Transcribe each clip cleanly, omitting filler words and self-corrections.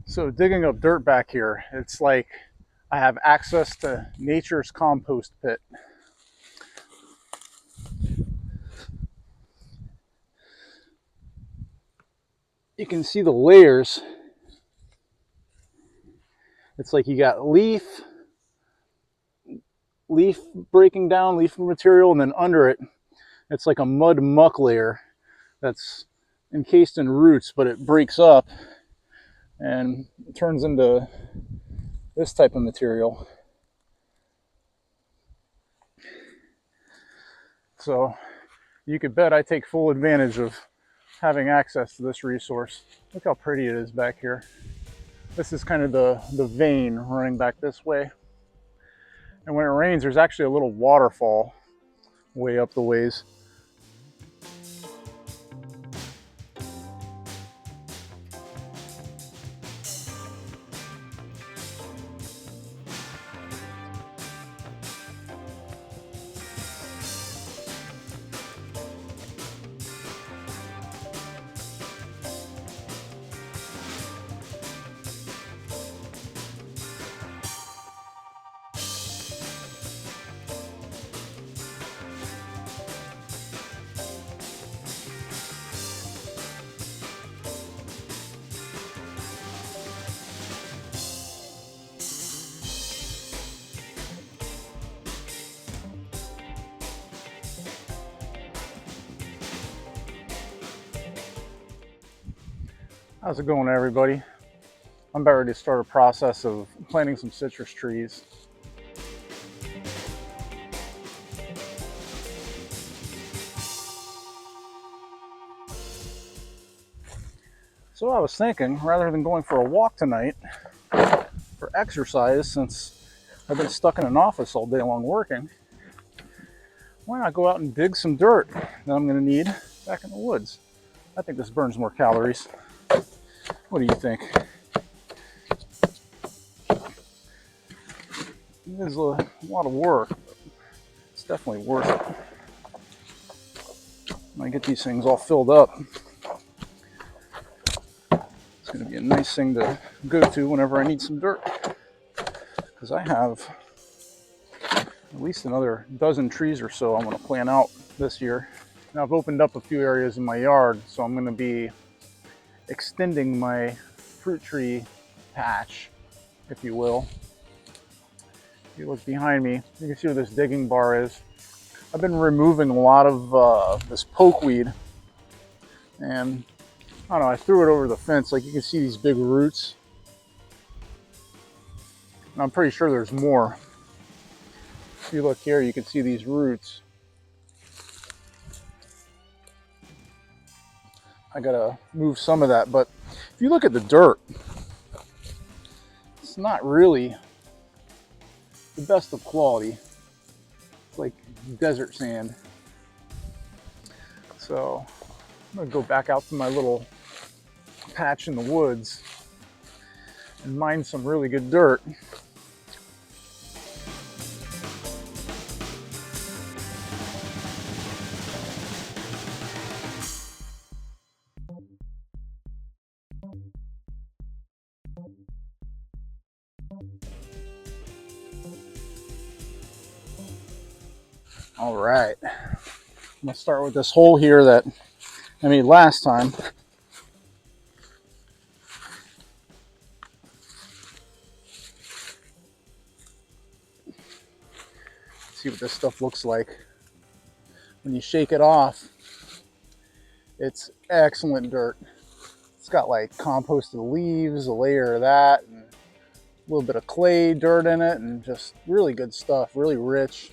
So digging up dirt back here, it's like I have access to nature's compost pit. You can see the layers. It's like you got leaf breaking down, leaf material, and then under it, it's like a mud muck layer that's encased in roots, but it breaks up and turns into this type of material. So you could bet I take full advantage of having access to this resource. Look how pretty it is back here. This is kind of the vein running back this way. And when it rains, there's actually a little waterfall way up the ways. How's it going, everybody? I'm about ready to start a process of planting some citrus trees. So I was thinking, rather than going for a walk tonight for exercise, since I've been stuck in an office all day long working, why not go out and dig some dirt that I'm going to need back in the woods? I think this burns more calories. What do you think? It is a lot of work, but it's definitely worth it. When I get these things all filled up, it's going to be a nice thing to go to whenever I need some dirt. Because I have at least another dozen trees or so I'm going to plant out this year. Now I've opened up a few areas in my yard, so I'm going to be extending my fruit tree patch, if you will. If you look behind me, you can see where this digging bar is. I've been removing a lot of this pokeweed, and I don't know, I threw it over the fence. Like, you can see these big roots, and I'm pretty sure there's more. If you look here, you can see these roots. I gotta move some of that, but if you look at the dirt, it's not really the best of quality. It's like desert sand. So I'm gonna go back out to my little patch in the woods and mine some really good dirt. All right, I'm gonna start with this hole here that I made last time. See what this stuff looks like. When you shake it off, it's excellent dirt. It's got like composted leaves, a layer of that, and a little bit of clay dirt in it, and just really good stuff, really rich,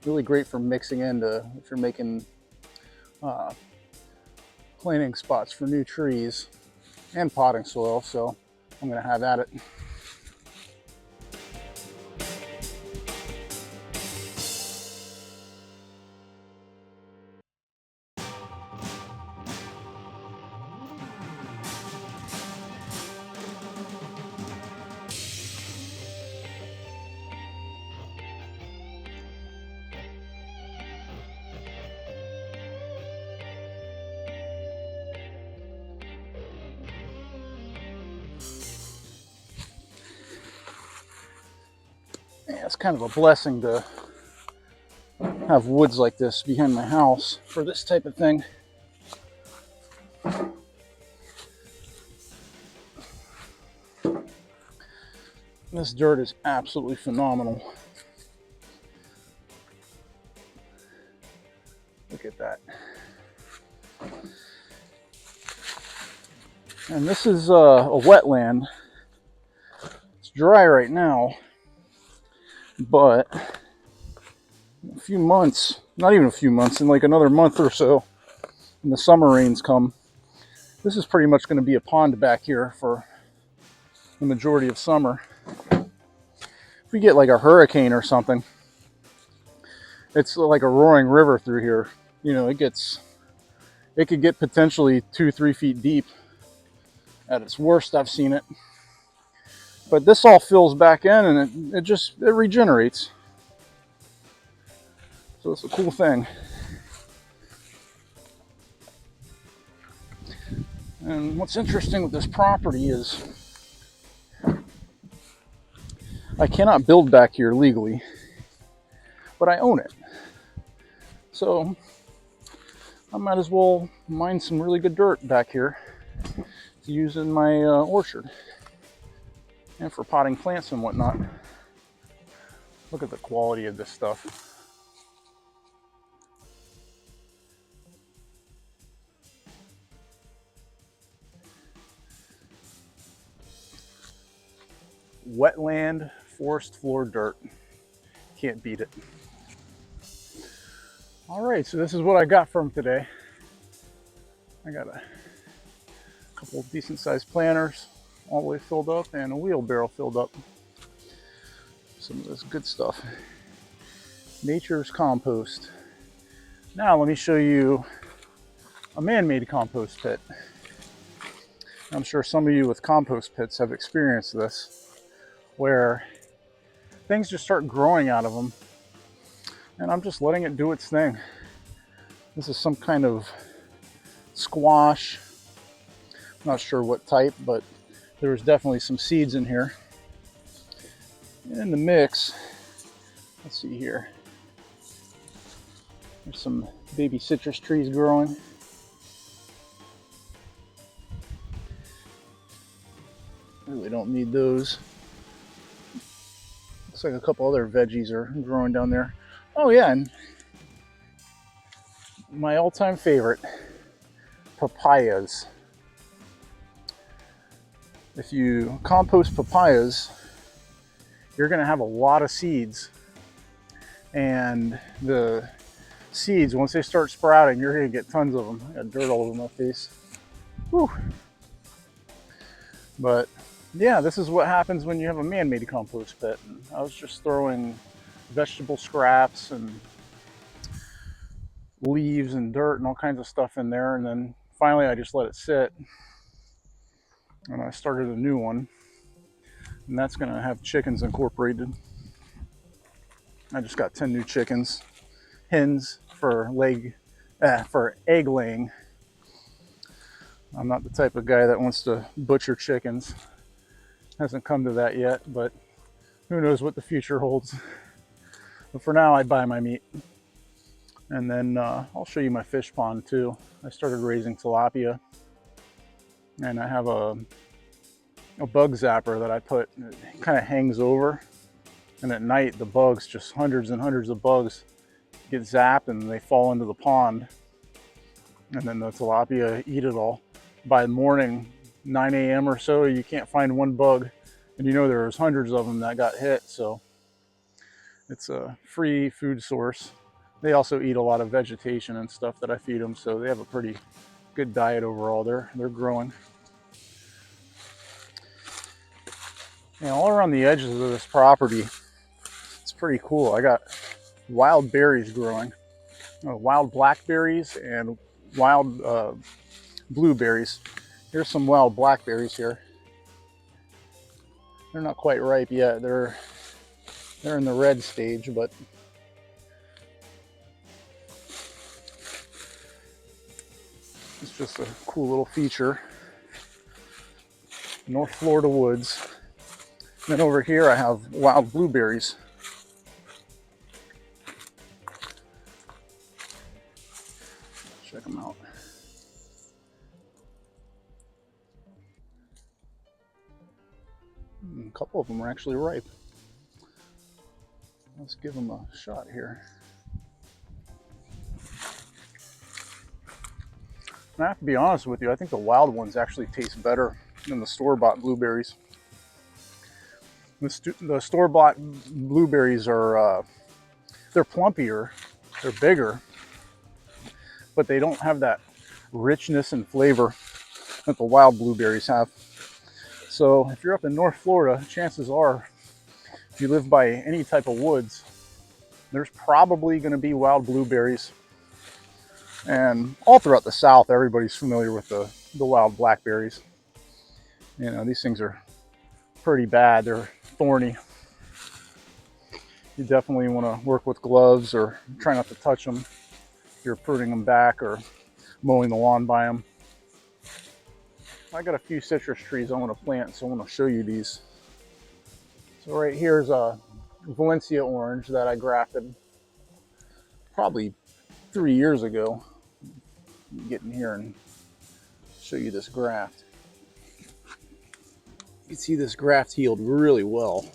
really great for mixing into if you're making planting spots for new trees, and potting soil. So I'm gonna have at it. Yeah, it's kind of a blessing to have woods like this behind my house for this type of thing. This dirt is absolutely phenomenal. Look at that. And this is a wetland. It's dry right now, but in a few months, not even a few months, in like another month or so, when the summer rains come, this is pretty much going to be a pond back here for the majority of summer. If we get like a hurricane or something, it's like a roaring river through here. You know, it could get potentially 2-3 feet deep. At its worst, I've seen it. But this all fills back in, and it regenerates. So it's a cool thing. And what's interesting with this property is I cannot build back here legally, but I own it. So I might as well mine some really good dirt back here to use in my orchard and for potting plants and whatnot. Look at the quality of this stuff. Wetland forest floor dirt. Can't beat it. All right, so this is what I got from today. I got a couple of decent sized planters all the way filled up and a wheelbarrow filled up. Some of this good stuff. Nature's compost. Now let me show you a man-made compost pit. I'm sure some of you with compost pits have experienced this, where things just start growing out of them, and I'm just letting it do its thing. This is some kind of squash. I'm not sure what type, but there's definitely some seeds in here. In the mix, let's see here. There's some baby citrus trees growing. Really don't need those. Looks like a couple other veggies are growing down there. Oh yeah, and my all-time favorite, papayas. If you compost papayas, you're going to have a lot of seeds, and the seeds, once they start sprouting, you're going to get tons of them. I got dirt all over my face. Whew. But yeah, this is what happens when you have a man-made compost pit. And I was just throwing vegetable scraps and leaves and dirt and all kinds of stuff in there, and then finally I just let it sit, and I started a new one, and that's going to have chickens incorporated. I just got 10 new chickens, hens for egg laying. I'm not the type of guy that wants to butcher chickens. Hasn't come to that yet, but who knows what the future holds. But for now, I buy my meat. And then I'll show you my fish pond too. I started raising tilapia, and I have a bug zapper that I put. It kind of hangs over, and at night the bugs, just hundreds and hundreds of bugs, get zapped and they fall into the pond, and then the tilapia eat it all. By morning, 9 a.m. or so, you can't find one bug, and you know there's hundreds of them that got hit. So it's a free food source. They also eat a lot of vegetation and stuff that I feed them, so they have a pretty good diet overall. They're growing. And all around the edges of this property, it's pretty cool. I got wild berries growing, wild blackberries and wild blueberries. Here's some wild blackberries here. They're not quite ripe yet. They're in the red stage, but it's just a cool little feature. North Florida woods. Then over here I have wild blueberries. and a couple of them are actually ripe. Let's give them a shot here. And I have to be honest with you, I think the wild ones actually taste better than the store-bought blueberries. The store-bought blueberries are, they're plumpier, they're bigger, but they don't have that richness and flavor that the wild blueberries have. So if you're up in North Florida, chances are, if you live by any type of woods, there's probably going to be wild blueberries. And all throughout the South, everybody's familiar with the wild blackberries. You know, these things are pretty bad. They're thorny. You definitely want to work with gloves or try not to touch them if you're pruning them back or mowing the lawn by them. I got a few citrus trees I want to plant, so I want to show you these. So right here's a Valencia orange that I grafted probably 3 years ago. Get in here and show you this graft. You can see this graft healed really well.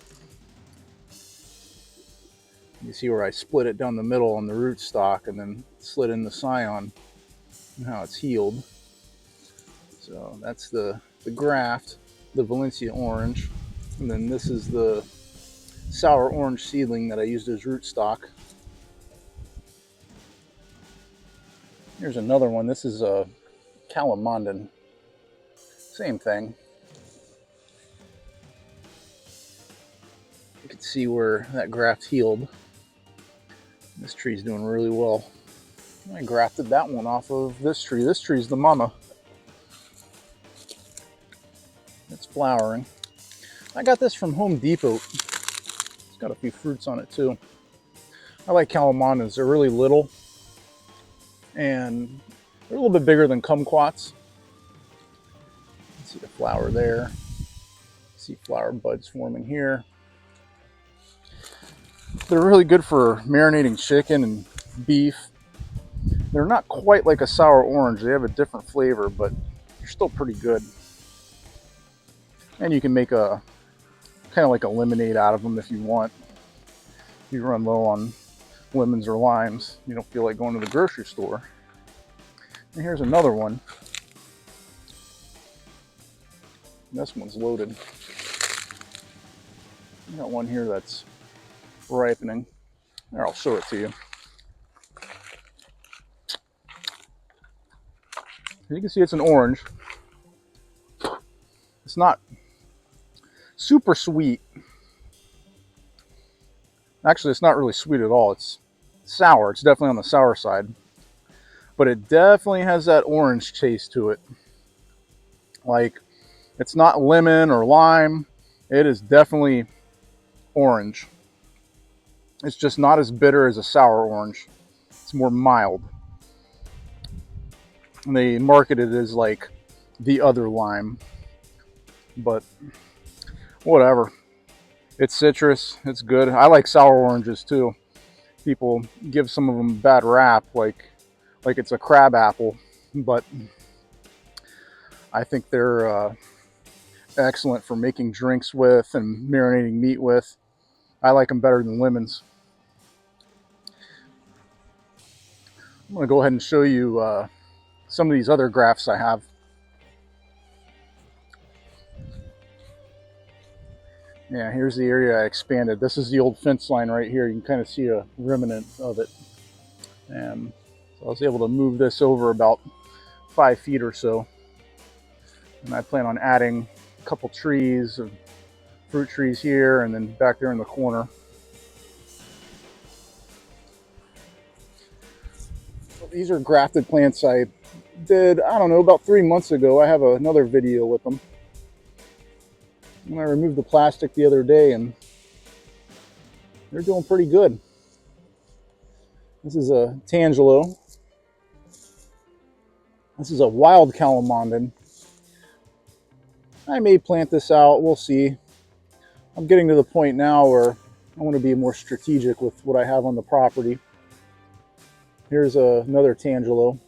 You see where I split it down the middle on the rootstock and then slid in the scion and how it's healed. So that's the graft, the Valencia orange. And then this is the sour orange seedling that I used as rootstock. Here's another one. This is a Calamandan. Same thing. You can see where that graft healed. This tree's doing really well. I grafted that one off of this tree. This tree's the mama. It's flowering. I got this from Home Depot. It's got a few fruits on it too. I like Calamandans. They're really little and they're a little bit bigger than kumquats. You can see the flower there. See flower buds forming here. They're really good for marinating chicken and beef. They're not quite like a sour orange. They have a different flavor, but they're still pretty good. And you can make a kind of like a lemonade out of them if you want. If you run low on lemons or limes, you don't feel like going to the grocery store. And here's another one. This one's loaded. I got one here that's ripening. There, I'll show it to you. You can see it's an orange. It's not super sweet. Actually, it's not really sweet at all. It's sour. It's definitely on the sour side. But it definitely has that orange taste to it. Like, it's not lemon or lime. It is definitely orange. It's just not as bitter as a sour orange. It's more mild. And they market it as like the other lime. But whatever. It's citrus. It's good. I like sour oranges too. People give some of them a bad rap, like it's a crab apple. But I think they're excellent for making drinks with and marinating meat with. I like them better than lemons. I'm going to go ahead and show you some of these other grafts I have. Yeah, here's the area I expanded. This is the old fence line right here. You can kind of see a remnant of it. And so I was able to move this over about 5 feet or so. And I plan on adding a couple trees, fruit trees here, and then back there in the corner. These are grafted plants I did, I don't know, about 3 months ago. I have another video with them. And I removed the plastic the other day and they're doing pretty good. This is a Tangelo. This is a wild Calamandan. I may plant this out, we'll see. I'm getting to the point now where I want to be more strategic with what I have on the property. Here's another Tangelo.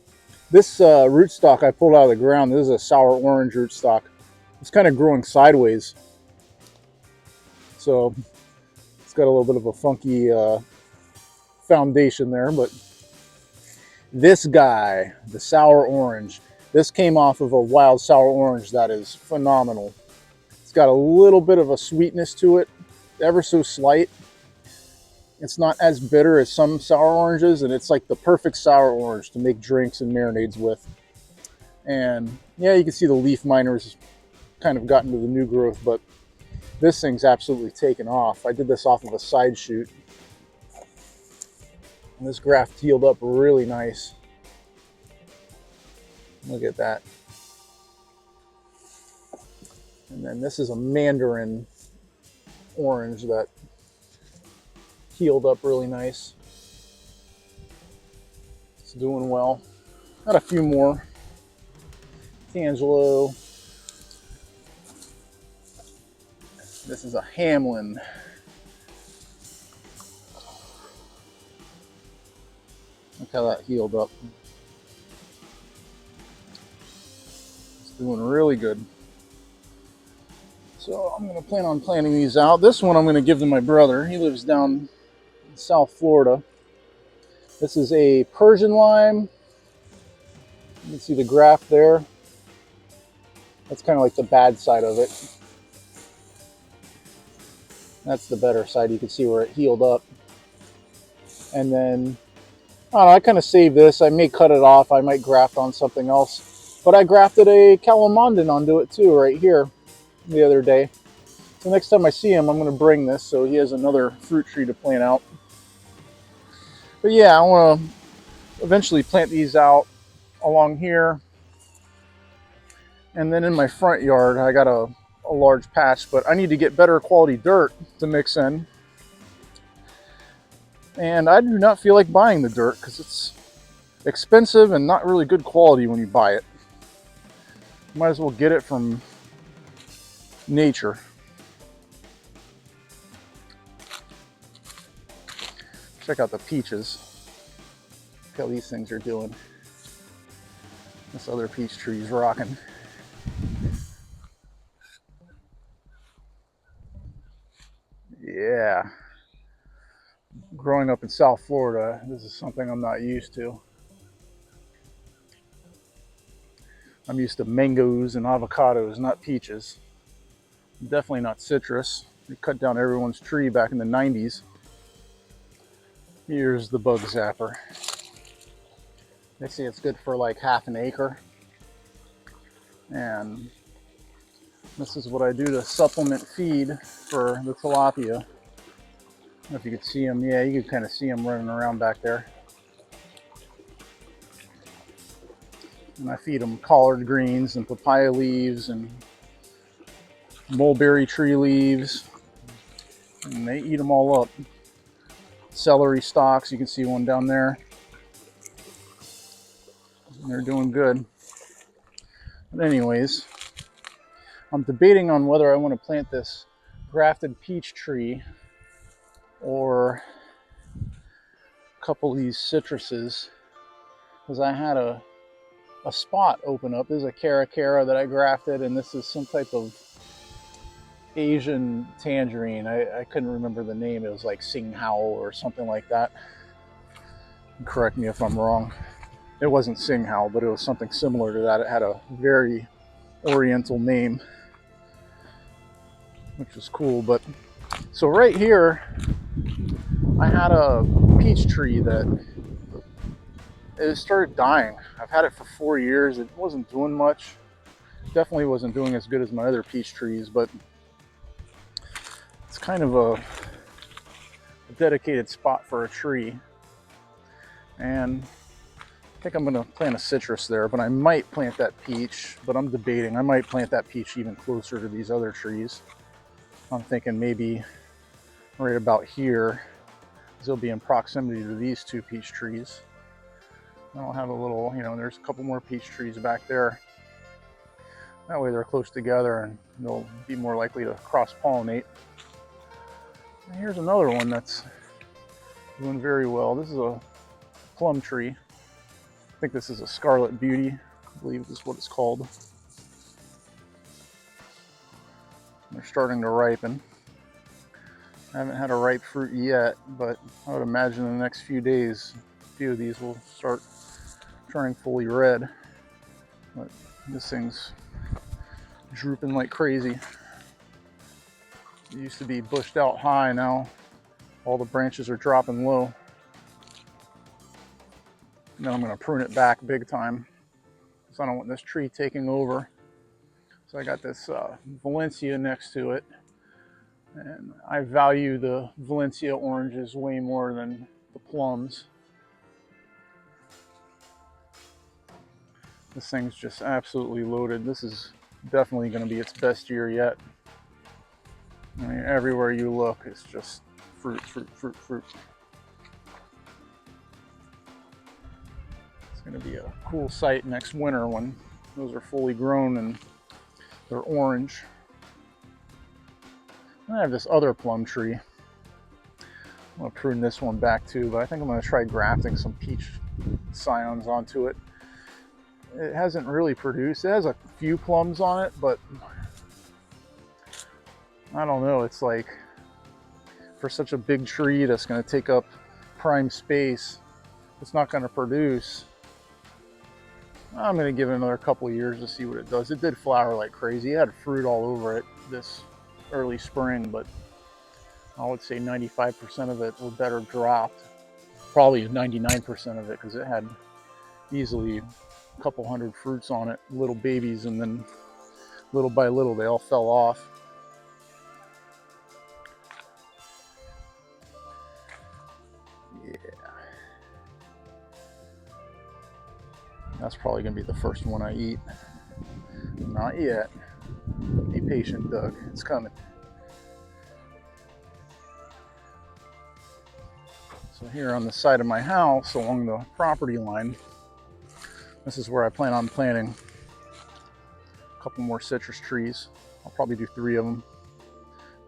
This rootstock I pulled out of the ground, this is a sour orange rootstock. It's kind of growing sideways. So it's got a little bit of a funky foundation there. But this guy, the sour orange, this came off of a wild sour orange that is phenomenal. It's got a little bit of a sweetness to it, ever so slight. It's not as bitter as some sour oranges, and it's like the perfect sour orange to make drinks and marinades with. And yeah, you can see the leaf miners kind of gotten to the new growth, but this thing's absolutely taken off. I did this off of a side shoot, and this graft healed up really nice. Look at that. And then this is a mandarin orange that healed up really nice. It's doing well. Got a few more. Tangelo. This is a Hamlin. Look how that healed up. It's doing really good. So I'm going to plan on planting these out. This one I'm going to give to my brother. He lives down in South Florida. This is a Persian lime. You can see the graft there. That's kind of like the bad side of it. That's the better side. You can see where it healed up. And then, I don't know, I kind of saved this. I may cut it off. I might graft on something else. But I grafted a calamandan onto it too, right here, the other day. So next time I see him, I'm going to bring this so he has another fruit tree to plant out. But yeah, I want to eventually plant these out along here. And then in my front yard, I got a large patch, but I need to get better quality dirt to mix in. And I do not feel like buying the dirt because it's expensive and not really good quality when you buy it. Might as well get it from nature. Check out the peaches. Look how these things are doing. This other peach tree is rocking. Yeah. Growing up in South Florida, this is something I'm not used to. I'm used to mangoes and avocados, not peaches. Definitely not citrus. They cut down everyone's tree back in the 90s. Here's the bug zapper. They say it's good for like half an acre. And this is what I do to supplement feed for the tilapia. I don't know if you could see them. Yeah, you can kind of see them running around back there. And I feed them collard greens and papaya leaves and mulberry tree leaves. And they eat them all up. Celery stalks, you can see one down there. And they're doing good. But anyways, I'm debating on whether I want to plant this grafted peach tree or a couple of these citruses, because I had a spot open up. This is a cara that I grafted, and this is some type of Asian tangerine. I couldn't remember the name. It was like Sing Hao or something like that. Correct me if I'm wrong. It wasn't Sing Hao, but it was something similar to that. It had a very oriental name, which was cool. But so right here, I had a peach tree that it started dying. I've had it for 4 years. It wasn't doing much. Definitely wasn't doing as good as my other peach trees, but it's kind of a dedicated spot for a tree. And I think I'm going to plant a citrus there, but I might plant that peach, but I'm debating. I might plant that peach even closer to these other trees. I'm thinking maybe right about here, because it'll be in proximity to these two peach trees. I'll have a little, there's a couple more peach trees back there. That way they're close together and they'll be more likely to cross-pollinate. And here's another one that's doing very well. This is a plum tree. I think this is a Scarlet Beauty, I believe is what it's called. They're starting to ripen. I haven't had a ripe fruit yet, but I would imagine in the next few days, a few of these will start turning fully red. But this thing's drooping like crazy. It used to be bushed out high, now all the branches are dropping low. And then I'm going to prune it back big time because I don't want this tree taking over. So I got this Valencia next to it, and I value the Valencia oranges way more than the plums. This thing's just absolutely loaded. This is definitely going to be its best year yet. I mean, everywhere you look, it's just fruit, fruit, fruit, fruit. It's going to be a cool sight next winter when those are fully grown and they're orange. I have this other plum tree. I'm going to prune this one back too, but I think I'm going to try grafting some peach scions onto it. It hasn't really produced. It has a few plums on it, but I don't know. It's like, for such a big tree that's going to take up prime space, it's not going to produce. I'm going to give it another couple of years to see what it does. It did flower like crazy. It had fruit all over it this early spring, but I would say 95% of it or better dropped. Probably 99% of it, because it had easily a couple hundred fruits on it, little babies, and then little by little they all fell off. Yeah. That's probably going to be the first one I eat. Not yet. Be patient, Doug. It's coming. So here on the side of my house, along the property line, this is where I plan on planting a couple more citrus trees. I'll probably do 3 of them.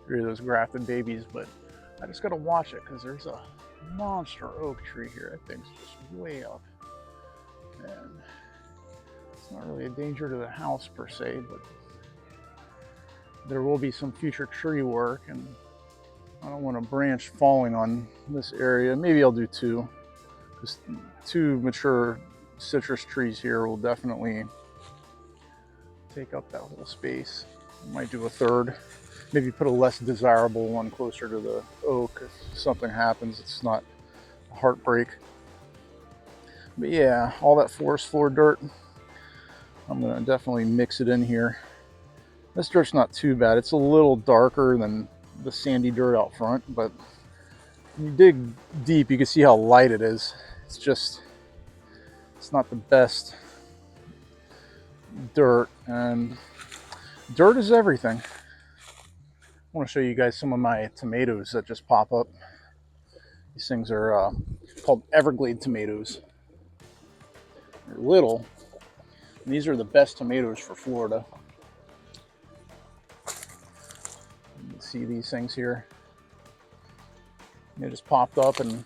3 of those grafted babies, but I just got to watch it because there's a monster oak tree here. That thing's just way up. And it's not really a danger to the house per se, but there will be some future tree work, and I don't want a branch falling on this area. Maybe I'll do 2, because 2 mature citrus trees here will definitely take up that whole space. I might do a 3rd. Maybe put a less desirable one closer to the oak. If something happens, it's not a heartbreak. But yeah, all that forest floor dirt, I'm going to definitely mix it in here. This dirt's not too bad. It's a little darker than the sandy dirt out front, but when you dig deep, you can see how light it is. It's not the best dirt, and dirt is everything. I want to show you guys some of my tomatoes that just pop up. These things are called Everglade tomatoes. They're little, and these are the best tomatoes for Florida. You can see these things here. They just popped up, and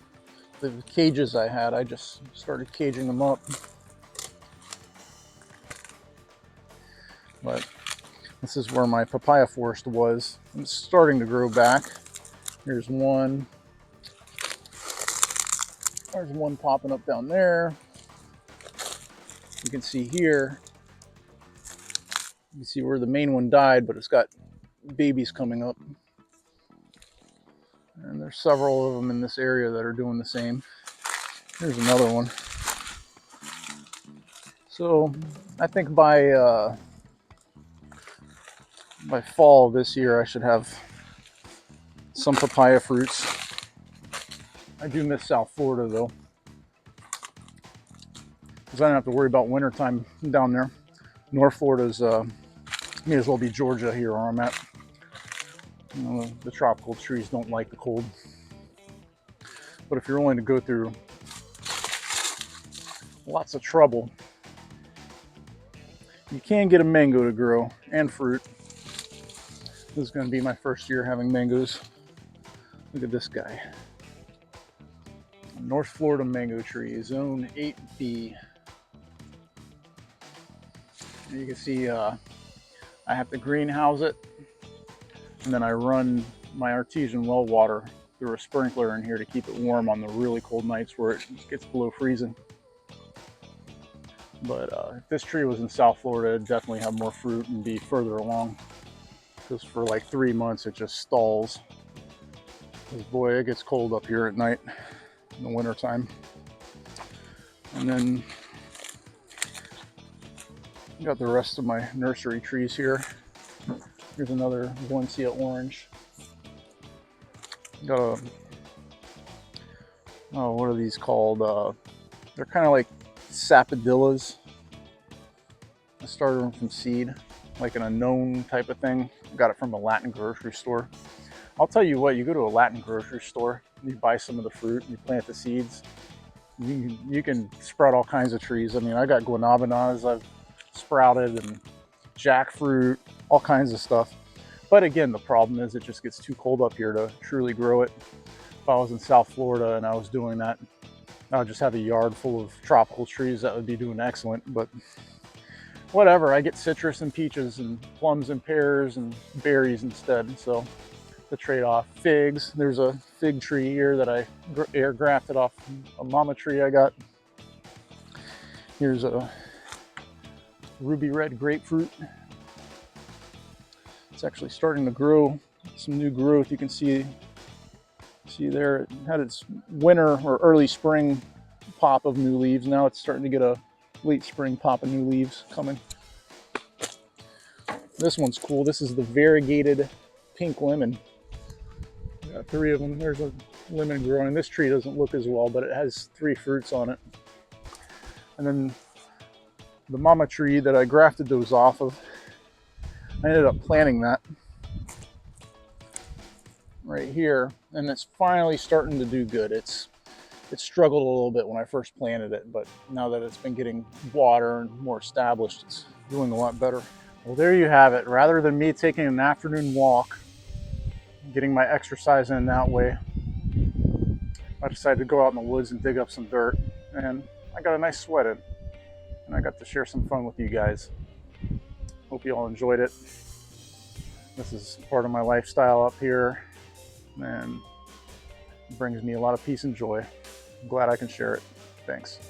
the cages I had, I just started caging them up. But this is where my papaya forest was. It's starting to grow back. Here's one. There's one popping up down there. You can see here. You can see where the main one died, but it's got babies coming up. And there's several of them in this area that are doing the same. Here's another one. So I think by fall this year, I should have some papaya fruits. I do miss South Florida though, because I don't have to worry about wintertime down there. North Florida's may as well be Georgia here where I'm at. You know, the tropical trees don't like the cold. But if you're willing to go through lots of trouble, you can get a mango to grow and fruit. This is going to be my first year having mangoes. Look at this guy. North Florida mango tree, zone 8B. You can see I have to greenhouse it, and then I run my artesian well water through a sprinkler in here to keep it warm on the really cold nights where it gets below freezing. But if this tree was in South Florida, it'd definitely have more fruit and be further along. Because for like 3 months, it just stalls. Because boy, it gets cold up here at night in the wintertime. And then got the rest of my nursery trees here. Here's another Valencia orange. Got a, oh, what are these called? They're kind of like sapodillas. I started them from seed, like an unknown type of thing. Got it from a Latin grocery store. I'll tell you what, you go to a Latin grocery store, you buy some of the fruit, you plant the seeds, you can sprout all kinds of trees. I mean, I got guanabanas I've sprouted and jackfruit, all kinds of stuff. But again, the problem is it just gets too cold up here to truly grow it. If I was in South Florida and I was doing that, I would just have a yard full of tropical trees that would be doing excellent. But whatever, I get citrus and peaches and plums and pears and berries instead. So the trade-off. Figs, there's a fig tree here that I air grafted off a mama tree I got. Here's a ruby red grapefruit. It's actually starting to grow some new growth. You can see there, it had its winter or early spring pop of new leaves. Now it's starting to get a late spring pop of new leaves coming. This one's cool. This is the variegated pink lemon. Got 3 of them. There's a lemon growing. This tree doesn't look as well, but it has 3 fruits on it. And then the mama tree that I grafted those off of, I ended up planting that right here, and it's finally starting to do good. It struggled a little bit when I first planted it, but now that it's been getting water and more established, it's doing a lot better. Well, there you have it. Rather than me taking an afternoon walk, getting my exercise in that way, I decided to go out in the woods and dig up some dirt, and I got a nice sweat in, and I got to share some fun with you guys. Hope you all enjoyed it. This is part of my lifestyle up here, and it brings me a lot of peace and joy. I'm glad I can share it. Thanks.